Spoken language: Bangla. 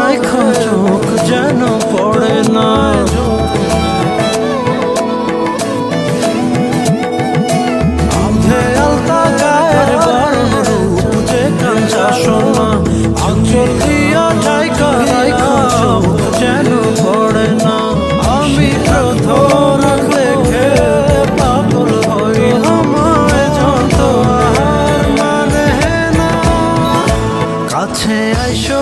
রাইখো চোখ যেন পড়ে না। আধে আলতা গায়ের বারণ রূপ যে কাঞ্চা সোনা, আঁচল দিয়া ঢাইকা রাইখো চোখ যেন পড়ে না। আমি প্রথম দেখে পাগল হইলাম, যত আর মানে না। কাছে আইসো